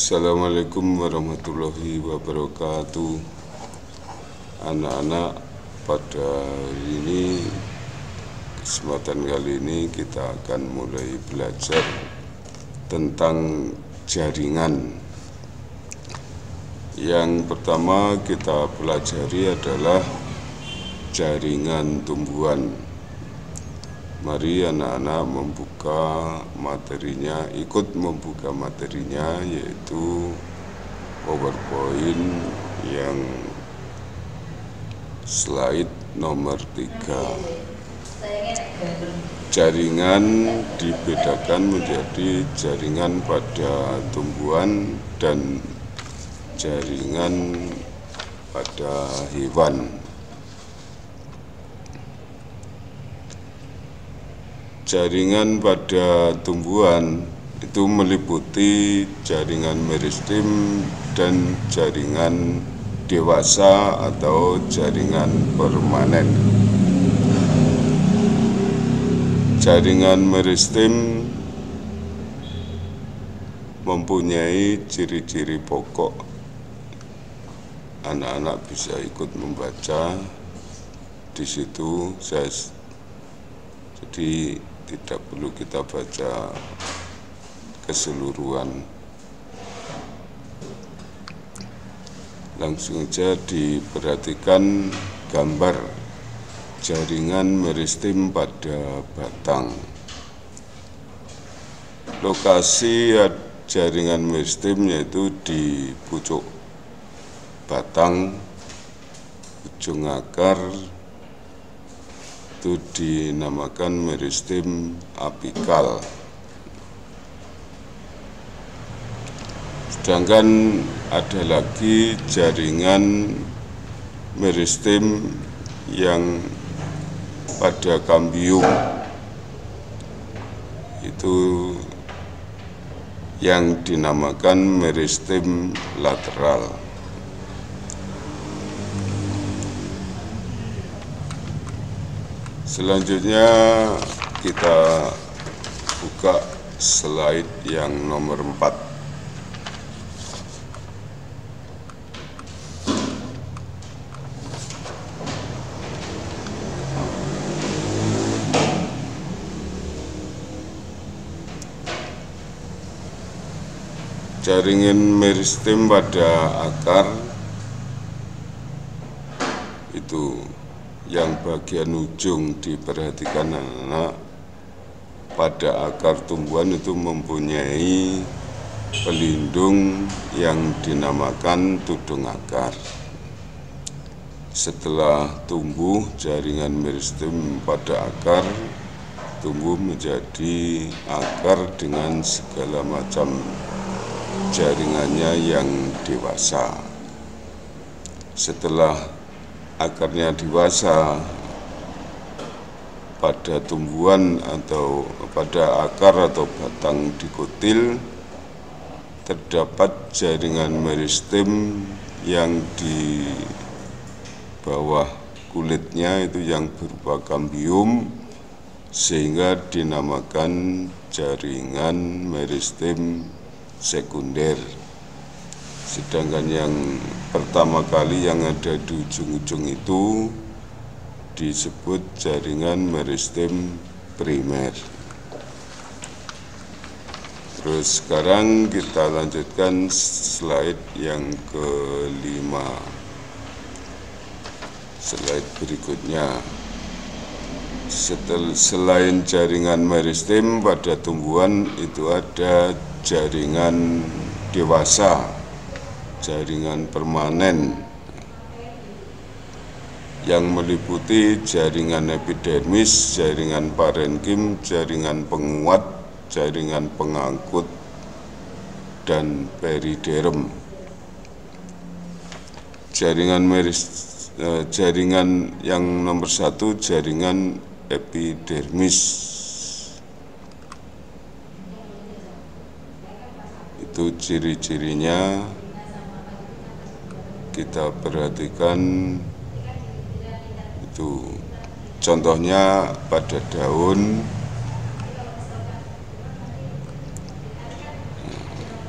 Assalamualaikum warahmatullahi wabarakatuh. Anak-anak, pada hari ini, kesempatan kali ini kita akan mulai belajar tentang jaringan. Yang pertama kita pelajari adalah jaringan tumbuhan. Mari anak-anak membuka materinya, ikut membuka materinya, yaitu PowerPoint yang slide nomor 3. Jaringan dibedakan menjadi jaringan pada tumbuhan dan jaringan pada hewan. Jaringan pada tumbuhan itu meliputi jaringan meristem dan jaringan dewasa atau jaringan permanen. Jaringan meristem mempunyai ciri-ciri pokok. Anak-anak bisa ikut membaca di situ. Jadi tidak perlu kita baca keseluruhan. Langsung saja diperhatikan gambar jaringan meristem pada batang. Lokasi jaringan meristem yaitu di pucuk batang, ujung akar, itu dinamakan meristem apikal. Sedangkan ada lagi jaringan meristem yang pada kambium, itu yang dinamakan meristem lateral. Selanjutnya kita buka slide yang nomor 4. Jaringan meristem pada akar itu yang bagian ujung diperhatikan anak-anak. Pada akar tumbuhan itu mempunyai pelindung yang dinamakan tudung akar. Setelah tumbuh jaringan meristem pada akar, tumbuh menjadi akar dengan segala macam jaringannya yang dewasa. Setelah akarnya dewasa, pada tumbuhan atau pada akar atau batang dikotil terdapat jaringan meristem yang di bawah kulitnya itu yang berupa kambium, sehingga dinamakan jaringan meristem sekunder. Sedangkan yang pertama kali yang ada di ujung-ujung itu disebut jaringan meristem primer. Terus sekarang kita lanjutkan slide yang ke-5. Slide berikutnya. Selain jaringan meristem pada tumbuhan itu ada jaringan dewasa, jaringan permanen yang meliputi jaringan epidermis, jaringan parenkim, jaringan penguat, jaringan pengangkut, dan periderm. Jaringan yang nomor 1, jaringan epidermis. Itu ciri-cirinya kita perhatikan. Itu contohnya pada daun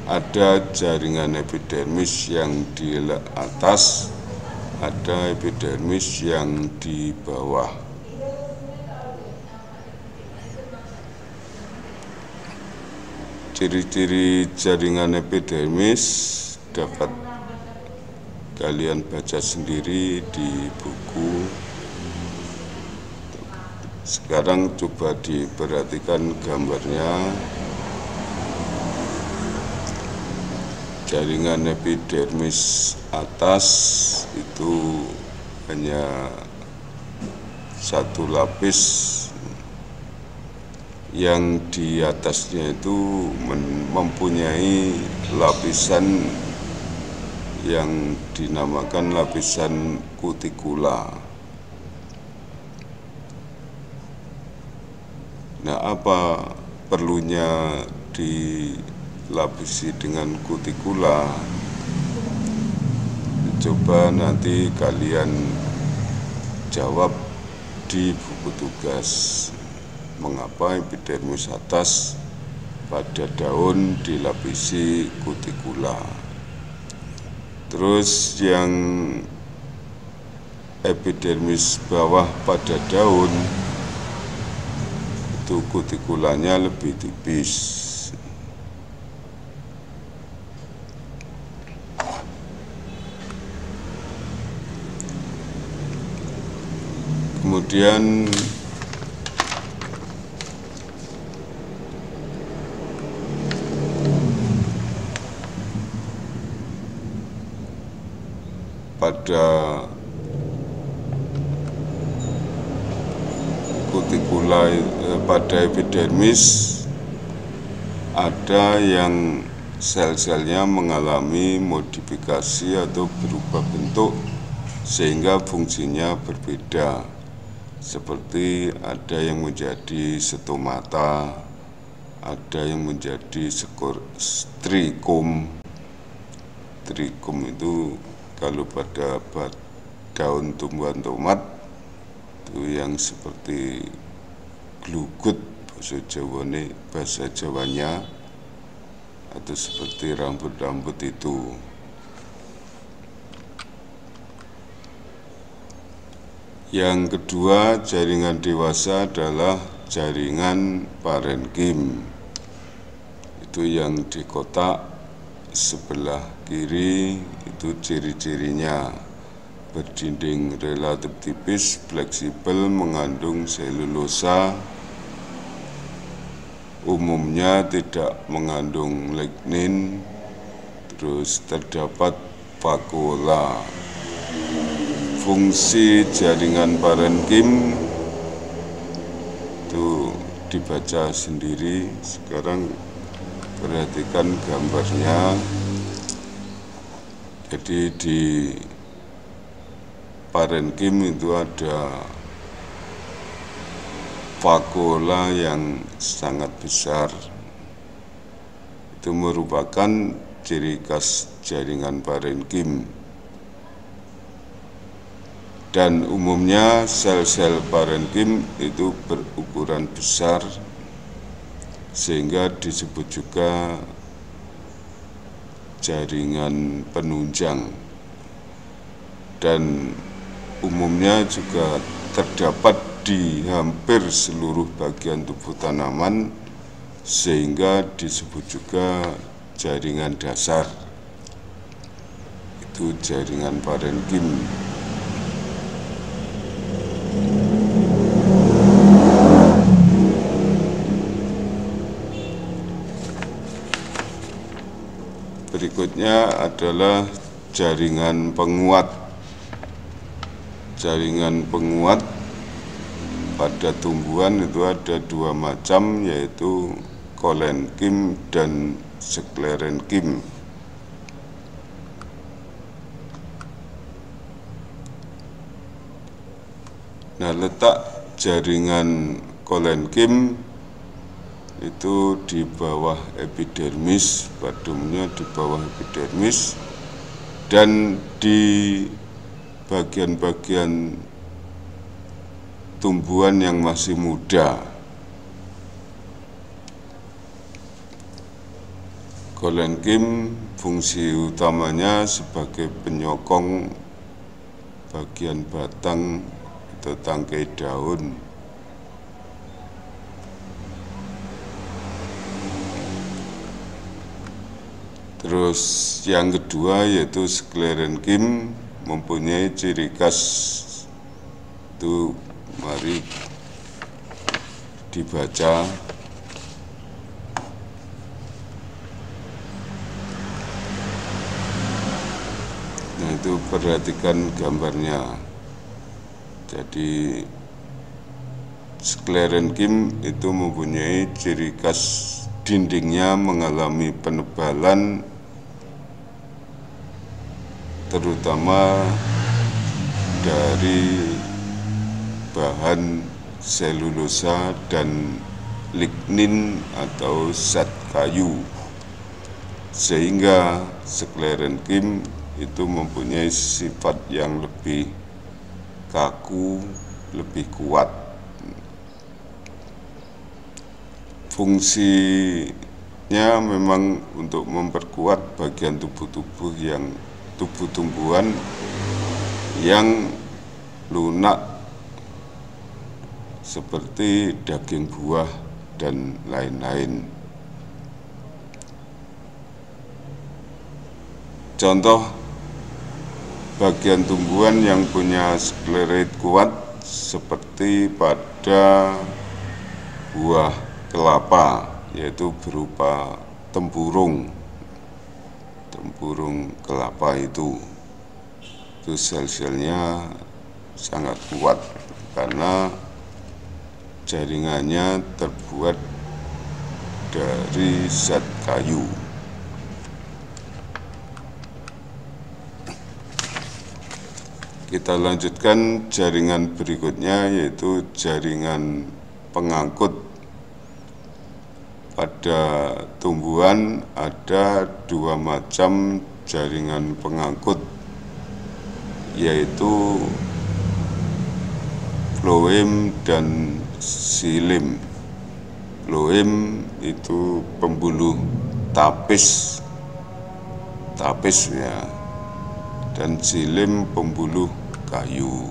ada jaringan epidermis yang di atas, ada epidermis yang di bawah. Ciri-ciri jaringan epidermis dapat kalian baca sendiri di buku. Sekarang coba diperhatikan gambarnya. Jaringan epidermis atas itu hanya satu lapis, yang di atasnya itu mempunyai lapisan yang dinamakan lapisan kutikula. Nah, apa perlunya dilapisi dengan kutikula? Coba nanti kalian jawab di buku tugas. Mengapa epidermis atas pada daun dilapisi kutikula? Terus yang epidermis bawah pada daun itu kutikulanya lebih tipis. Kemudian pada kutikula, pada epidermis ada yang sel-selnya mengalami modifikasi atau berubah bentuk sehingga fungsinya berbeda. Seperti ada yang menjadi stomata, ada yang menjadi strikum. Strikum itu kalau pada daun tumbuhan tomat itu yang seperti glugut bahasa Jawanya, atau seperti rambut-rambut itu. Yang kedua, jaringan dewasa adalah jaringan parenkim. Itu yang di kotak sebelah kiri, itu ciri-cirinya: berdinding relatif tipis, fleksibel, mengandung selulosa, umumnya tidak mengandung lignin, terus terdapat vakuola. Fungsi jaringan parenkim itu dibaca sendiri. Sekarang perhatikan gambarnya. Jadi di parenkim itu ada vakuola yang sangat besar. Itu merupakan ciri khas jaringan parenkim. Dan umumnya sel-sel parenkim itu berukuran besar, sehingga disebut juga jaringan penunjang. Dan umumnya juga terdapat di hampir seluruh bagian tubuh tanaman, sehingga disebut juga jaringan dasar. Itu jaringan parenkim. Berikutnya adalah jaringan penguat. Jaringan penguat pada tumbuhan itu ada dua macam, yaitu kolenkim dan sklerenkim. Nah, letak jaringan kolenkim itu di bawah epidermis, pada umumnya di bawah epidermis, dan di bagian-bagian tumbuhan yang masih muda. Kolenkim fungsi utamanya sebagai penyokong bagian batang atau tangkai daun. Terus yang kedua yaitu sklerenkim mempunyai ciri khas, itu mari dibaca. Nah, itu perhatikan gambarnya. Jadi sklerenkim itu mempunyai ciri khas dindingnya mengalami penebalan, terutama dari bahan selulosa dan lignin atau zat kayu, sehingga sklerenkim itu mempunyai sifat yang lebih kaku, lebih kuat. Fungsinya memang untuk memperkuat bagian tubuh tumbuhan yang lunak seperti daging buah dan lain-lain. Contoh bagian tumbuhan yang punya skleroid kuat seperti pada buah kelapa, yaitu berupa tempurung kelapa itu sel-selnya sangat kuat karena jaringannya terbuat dari zat kayu. Kita lanjutkan jaringan berikutnya, yaitu jaringan pengangkut. Pada tumbuhan ada dua macam jaringan pengangkut, yaitu floem dan xilem. Floem itu pembuluh tapis ya, dan xilem pembuluh kayu.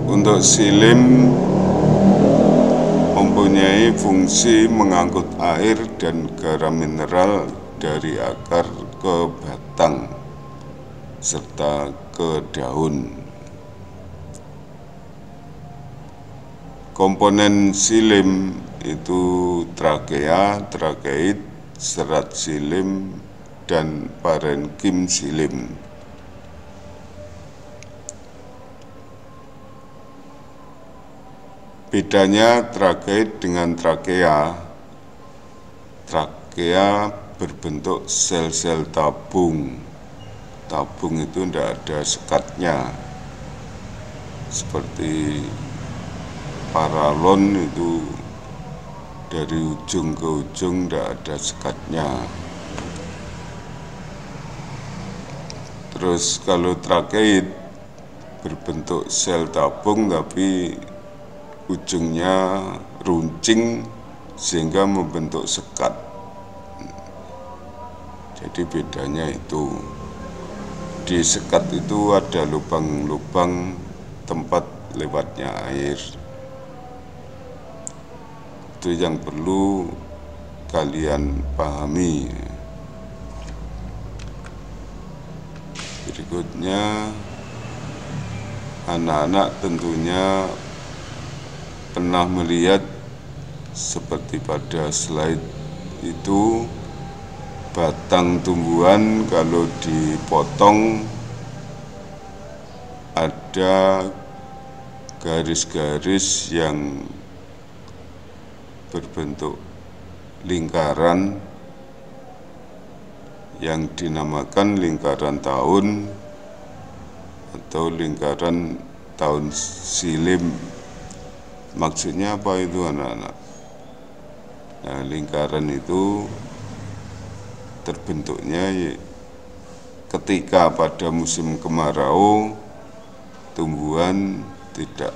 Untuk xilem mempunyai fungsi mengangkut air dan garam mineral dari akar ke batang serta ke daun. Komponen xilem itu trakea, trakeid, serat xilem, dan parenkim xilem. Bedanya trakeid dengan trakea. Trakea berbentuk sel-sel tabung. Tabung itu tidak ada sekatnya. Seperti paralon itu dari ujung ke ujung tidak ada sekatnya. Terus kalau trakeid berbentuk sel tabung tapi ujungnya runcing sehingga membentuk sekat. Jadi bedanya itu, di sekat itu ada lubang-lubang tempat lewatnya air. Itu yang perlu kalian pahami. Berikutnya, anak-anak tentunya pernah melihat seperti pada slide itu, batang tumbuhan kalau dipotong ada garis-garis yang berbentuk lingkaran yang dinamakan lingkaran tahun atau lingkaran tahun xilem. Maksudnya apa itu anak-anak? Nah, lingkaran itu terbentuknya ketika pada musim kemarau tumbuhan tidak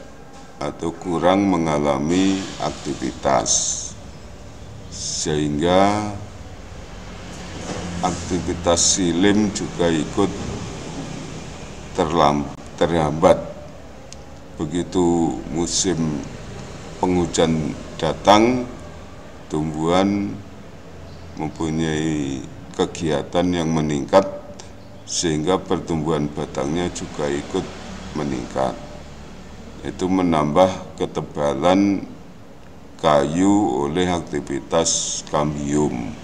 atau kurang mengalami aktivitas, sehingga aktivitas silim juga ikut terhambat. Begitu musim penghujan datang, tumbuhan mempunyai kegiatan yang meningkat sehingga pertumbuhan batangnya juga ikut meningkat. Itu menambah ketebalan kayu oleh aktivitas kambium.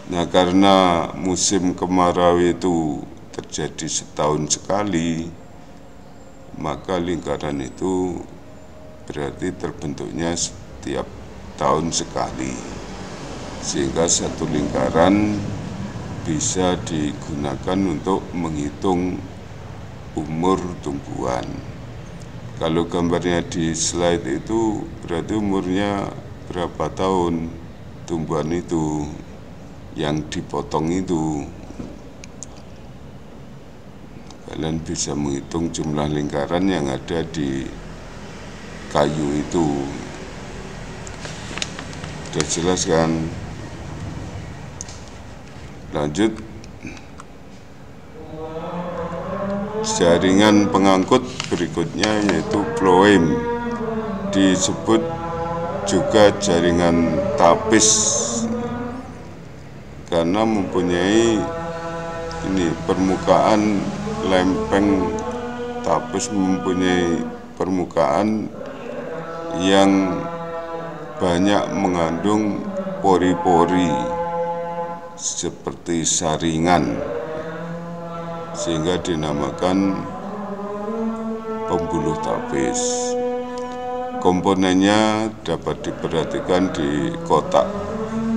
Nah, karena musim kemarau itu terjadi setahun sekali, maka lingkaran itu berarti terbentuknya setiap tahun sekali, sehingga satu lingkaran bisa digunakan untuk menghitung umur tumbuhan. Kalau gambarnya di slide itu berarti umurnya berapa tahun tumbuhan itu yang dipotong itu. Kalian bisa menghitung jumlah lingkaran yang ada di kayu itu. Sudah jelas kan? Lanjut. Jaringan pengangkut berikutnya yaitu phloem, disebut juga jaringan tapis karena mempunyai permukaan lempeng. Tapis mempunyai permukaan yang banyak mengandung pori-pori seperti saringan, sehingga dinamakan pembuluh tapis. Komponennya dapat diperhatikan di kotak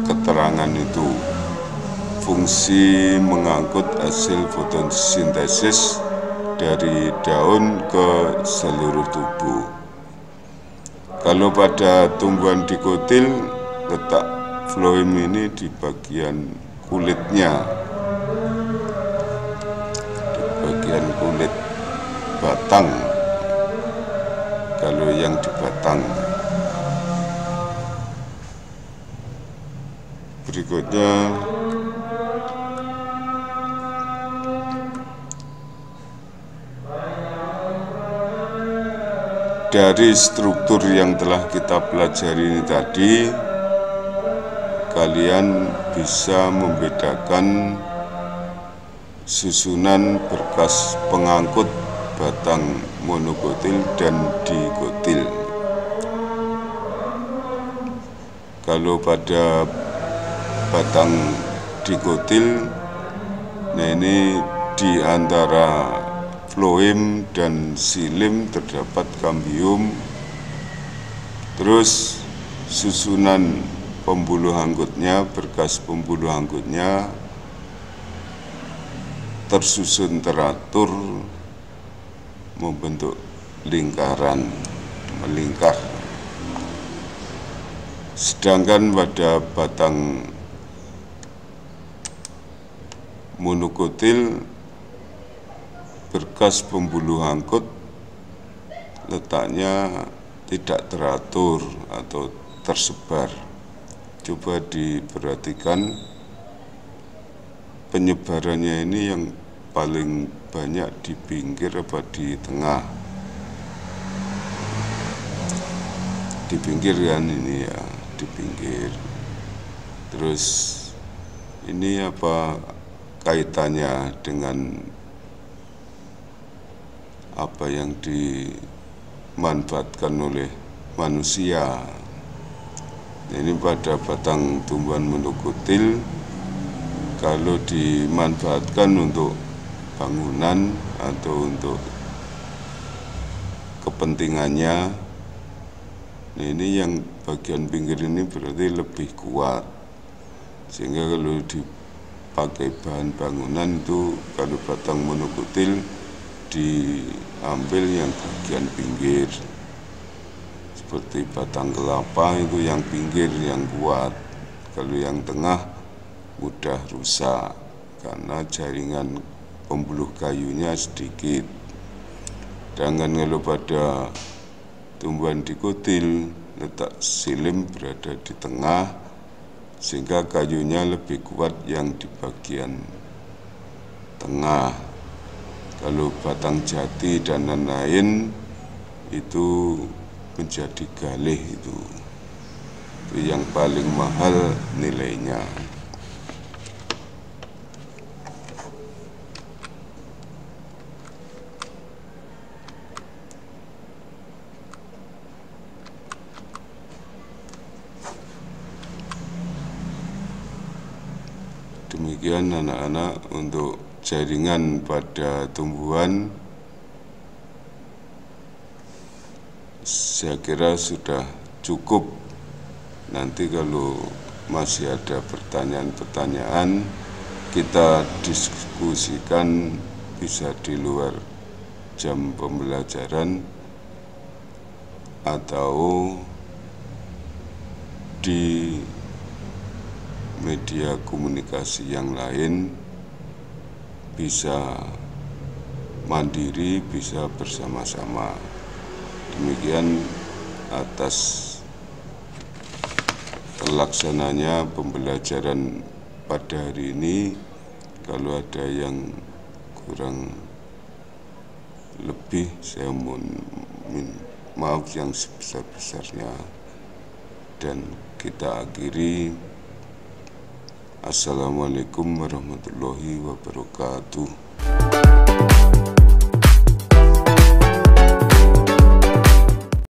keterangan itu. Fungsi mengangkut hasil fotosintesis dari daun ke seluruh tubuh. Kalau pada tumbuhan dikotil, letak phloem ini di bagian kulitnya, di bagian kulit batang. Kalau yang di batang. Berikutnya dari struktur yang telah kita pelajari ini tadi, kalian bisa membedakan susunan berkas pengangkut batang monokotil dan dikotil. Kalau pada batang dikotil, nah ini di antara phloem dan silim terdapat kambium. Terus susunan pembuluh anggutnya, berkas pembuluh anggutnya tersusun teratur membentuk lingkaran, melingkar. Sedangkan pada batang monokotil, berkas pembuluh angkut letaknya tidak teratur atau tersebar. Coba diperhatikan penyebarannya ini yang paling banyak di pinggir apa di tengah? Di pinggir kan ini ya, di pinggir. Terus ini apa kaitannya dengan apa yang dimanfaatkan oleh manusia? Ini pada batang tumbuhan monokotil, kalau dimanfaatkan untuk bangunan atau untuk kepentingannya, ini yang bagian pinggir ini berarti lebih kuat, sehingga kalau dipakai bahan bangunan itu, kalau batang monokotil diambil yang bagian pinggir, seperti batang kelapa itu yang pinggir yang kuat. Kalau yang tengah mudah rusak karena jaringan pembuluh kayunya sedikit. Sedangkan kalau pada tumbuhan dikotil, letak silim berada di tengah, sehingga kayunya lebih kuat yang di bagian tengah. Kalau batang jati dan lain-lain itu menjadi galih, itu yang paling mahal nilainya. Demikian anak-anak untuk jaringan pada tumbuhan, saya kira sudah cukup. Nanti kalau masih ada pertanyaan-pertanyaan, kita diskusikan bisa di luar jam pembelajaran atau di media komunikasi yang lain, bisa mandiri, bisa bersama-sama. Demikian atas terlaksananya pembelajaran pada hari ini. Kalau ada yang kurang lebih, saya mohon maaf yang sebesar-besarnya. Dan kita akhiri. Assalamualaikum warahmatullahi wabarakatuh.